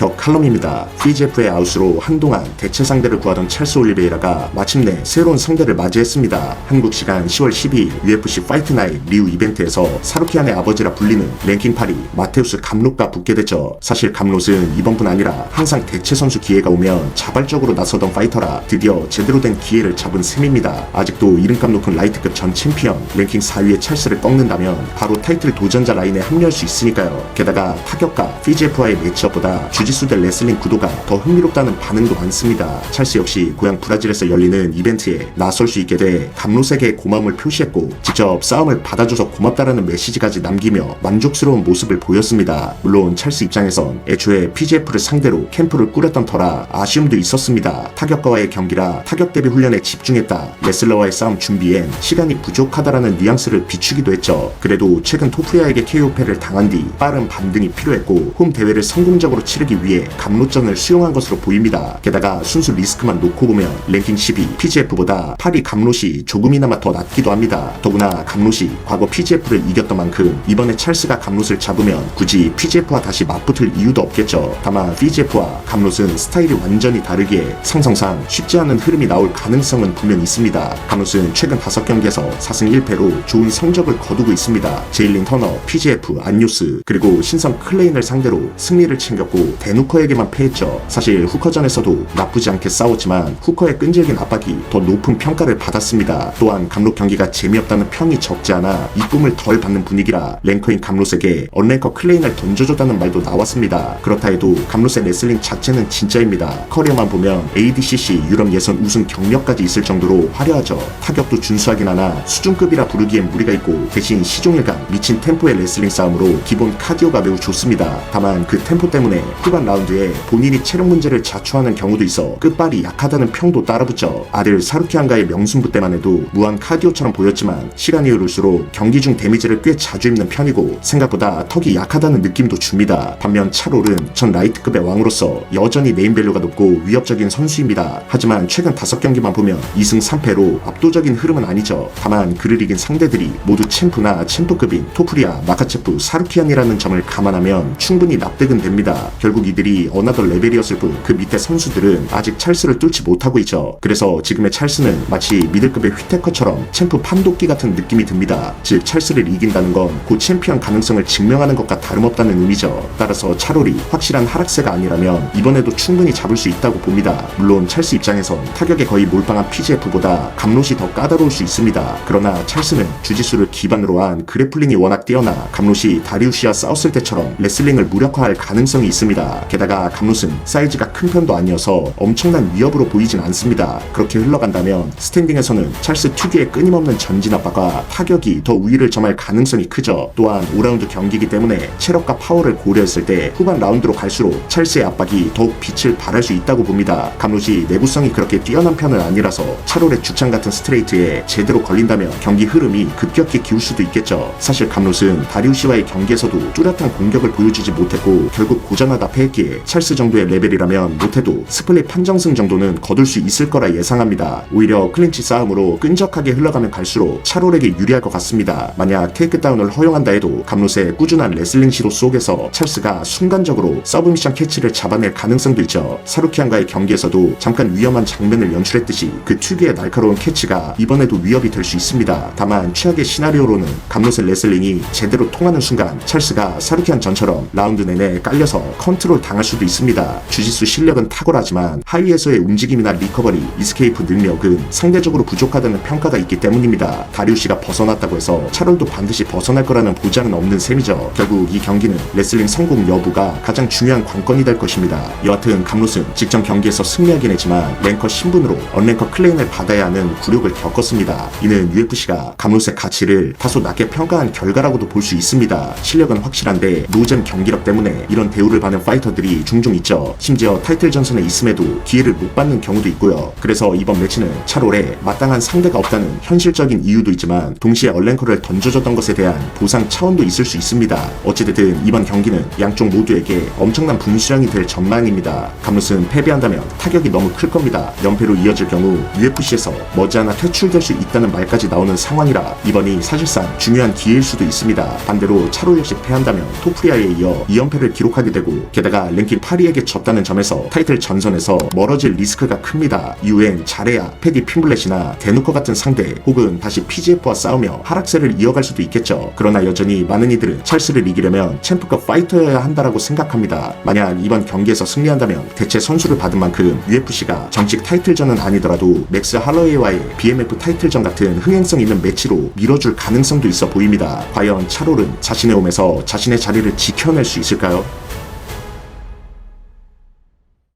격 칼럼입니다. PGF의 아웃으로 한동안 대체 상대를 구하던 찰스 올리베이라가 마침내 새로운 상대를 맞이했습니다. 한국 시간 10월 12일 UFC 파이트 나잇 리우 이벤트에서 사루키안의 아버지라 불리는 랭킹 8위 마테우스 감롯과 붙게 됐죠. 사실 감롯은 이번뿐 아니라 항상 대체 선수 기회가 오면 자발적으로 나서던 파이터라 드디어 제대로 된 기회를 잡은 셈입니다. 아직도 이름값 높은 라이트급 전 챔피언 랭킹 4위의 찰스를 꺾는다면 바로 타이틀 도전자 라인에 합류할 수 있으니까요. 게다가 타격과 PGF와의 매치업보다 주짓수 대 레슬링 구도가 더 흥미롭다는 반응도 많습니다. 찰스 역시 고향 브라질에서 열리는 이벤트에 나설 수 있게 돼 감롯에게 고마움을 표시했고 직접 싸움을 받아줘서 고맙다라는 메시지까지 남기며 만족스러운 모습을 보였습니다. 물론 찰스 입장에선 애초에 PGF를 상대로 캠프를 꾸렸던 터라 아쉬움도 있었습니다. 타격가와의 경기라 타격 대비 훈련에 집중했다. 레슬러와의 싸움 준비엔 시간이 부족하다라는 뉘앙스를 비추기도 했죠. 그래도 최근 토프리아에게 KO패를 당한 뒤 빠른 반등이 필요했고 홈 대회를 성공적으로 치르기 위해 감롯전을 수용한 것으로 보입니다. 게다가 순수 리스크만 놓고 보면 랭킹 12 PGF보다 8위 감롯이 조금이나마 더 낫기도 합니다. 더구나 감롯이 과거 PGF를 이겼던 만큼 이번에 찰스가 감롯을 잡으면 굳이 PGF와 다시 맞붙을 이유도 없겠죠. 다만 PGF와 감롯은 스타일이 완전히 다르기에 상성상 쉽지 않은 흐름이 나올 가능성은 분명 있습니다. 감롯은 최근 5경기에서 4승 1패로 좋은 성적을 거두고 있습니다. 제일린 터너, PGF, 안뉴스 그리고 신성 클레인을 상대로 승리를 챙겼고 대누커에게만 패했죠. 사실 후커전에서도 나쁘지 않게 싸웠지만 후커의 끈질긴 압박이 더 높은 평가를 받았습니다. 또한 감롯 경기가 재미없다는 평이 적지 않아 이쁨을 덜 받는 분위기라 랭커인 감롯에게 언랭커 클레인을 던져줬다는 말도 나왔습니다. 그렇다 해도 감롯의 레슬링 자체는 진짜입니다. 커리어만 보면 ADCC 유럽 예선 우승 경력까지 있을 정도로 화려하죠. 타격도 준수하긴 하나 수준급이라 부르기엔 무리가 있고 대신 시종일관 미친 템포의 레슬링 싸움으로 기본 카디오가 매우 좋습니다. 다만 그 템포 때문에 후반 라운드에 본인이 체력 문제를 자초하는 경우도 있어 끝발이 약하다는 평도 따라붙죠. 아들 사루키안과의 명승부 때만 해도 무한 카디오처럼 보였지만 시간이 흐를수록 경기 중 데미지를 꽤 자주 입는 편이고 생각보다 턱이 약하다는 느낌도 줍니다. 반면 차롤은 전 라이트급의 왕으로서 여전히 네임밸류가 높고 위협적인 선수입니다. 하지만 최근 5경기만 보면 2승 3패로 압도적인 흐름은 아니죠. 다만 그를 이긴 상대들이 모두 챔프나 챔프급인 토프리아, 마카체프, 사루키안이라는 점을 감안하면 충분히 납득은 됩니다. 결국 이들이 어나더 레벨이었을 뿐 그 밑에 선수들은 아직 찰스를 뚫지 못하고 있죠. 그래서 지금의 찰스는 마치 미들급의 휘테커처럼 챔프 판도끼 같은 느낌이 듭니다. 즉 찰스를 이긴다는 건 곧 챔피언 가능성을 증명하는 것과 다름없다는 의미죠. 따라서 차롤이 확실한 하락세가 아니라면 이번에도 충분히 잡을 수 있다고 봅니다. 물론 찰스 입장에선 타격에 거의 몰빵한 PGF보다 감롯이 더 까다로울 수 있습니다. 그러나 찰스는 주짓수를 기반으로 한 그래플링이 워낙 뛰어나 감롯이 다리우시와 싸웠을 때처럼 레슬링을 무력화할 가능성이 있습니다. 게다가 감롯은 사이즈가 큰 편도 아니어서 엄청난 위협으로 보이진 않습니다. 그렇게 흘러간다면 스탠딩에서는 찰스 특유의 끊임없는 전진 압박과 타격이 더 우위를 점할 가능성이 크죠. 또한 5라운드 경기이기 때문에 체력과 파워를 고려했을 때 후반 라운드로 갈수록 찰스의 압박이 더욱 빛을 발할 수 있다고 봅니다. 감롯이 내구성이 그렇게 뛰어난 편은 아니라서 차롤의 죽창 같은 스트레이트에 제대로 걸린다면 경기 흐름이 급격히 기울 수도 있겠죠. 사실 감롯은 다리우시와의 경기에서도 뚜렷한 공격을 보여주지 못했고 결국 고전하다 패했기에 찰스 정도의 레벨이라면 못해도 스플릿 판정승 정도는 거둘 수 있을 거라 예상합니다. 오히려 클린치 싸움으로 끈적하게 흘러가면 갈수록 차롤에게 유리할 것 같습니다. 만약 테이크다운을 허용한다 해도 감롯의 꾸준한 레슬링 시도 속에서 찰스가 순간적으로 서브미션 캐치를 잡아낼 가능성도 있죠. 사루키안과의 경기에서도 잠깐 위험한 장면을 연출했듯이 그 특유의 날카로운 캐치가 이번에도 위협이 될 수 있습니다. 다만 최악의 시나리오로는 감롯의 레슬링이 제대로 통하는 순간 찰스가 사루키안 전처럼 라운드 내내 깔려서 컨트롤 당할 수도 있습니다. 주짓수 실력은 탁월하지만 하위에서의 움직임이나 리커버리, 이스케이프 능력은 상대적으로 부족하다는 평가가 있기 때문입니다. 다리우시가 벗어났다고 해서 차롤도 반드시 벗어날 거라는 보장은 없는 셈이죠. 결국 이 경기는 레슬링 성공 여부가 가장 중요한 관건이 될 것입니다. 여하튼 감롯은 직전 경기에서 승리하긴 했지만 랭커 신분으로 언랭커 클레임을 받아야 하는 굴욕을 겪었습니다. 이는 UFC가 감롯의 가치를 다소 낮게 평가한 결과라고도 볼 수 있습니다. 실력은 확실한데 노잼 경기력 때문에 이런 대우를 받는 파이터들이 종종 있죠. 심지어 타이틀 전선에 있음에도 기회를 못 받는 경우도 있고요. 그래서 이번 매치는 차롤에 마땅한 상대가 없다는 현실적인 이유도 있지만 동시에 얼랭커를 던져줬던 것에 대한 보상 차원도 있을 수 있습니다. 어찌됐든 이번 경기는 양쪽 모두에게 엄청난 분수령이 될 전망입니다. 감롯은 패배한다면 타격이 너무 클 겁니다. 연패로 이어질 경우 UFC에서 머지않아 퇴출될 수 있다는 말까지 나오는 상황이라 이번이 사실상 중요한 기회일 수도 있습니다. 반대로 차롤 역시 패한다면 토프리아에 이어 2연패를 기록하게 되고 게다가 게다가 랭킹 8위에게 졌다는 점에서 타이틀 전선에서 멀어질 리스크가 큽니다. 이후엔 자레야, 패디 핀블렛이나 데누커 같은 상대 혹은 다시 PGF와 싸우며 하락세를 이어갈 수도 있겠죠. 그러나 여전히 많은 이들은 찰스를 이기려면 챔프급 파이터여야 한다라고 생각합니다. 만약 이번 경기에서 승리한다면 대체 선수를 받은 만큼 UFC가 정식 타이틀전은 아니더라도 맥스 할로웨이와의 BMF 타이틀전 같은 흥행성 있는 매치로 밀어줄 가능성도 있어 보입니다. 과연 차롤은 자신의 홈에서 자신의 자리를 지켜낼 수 있을까요?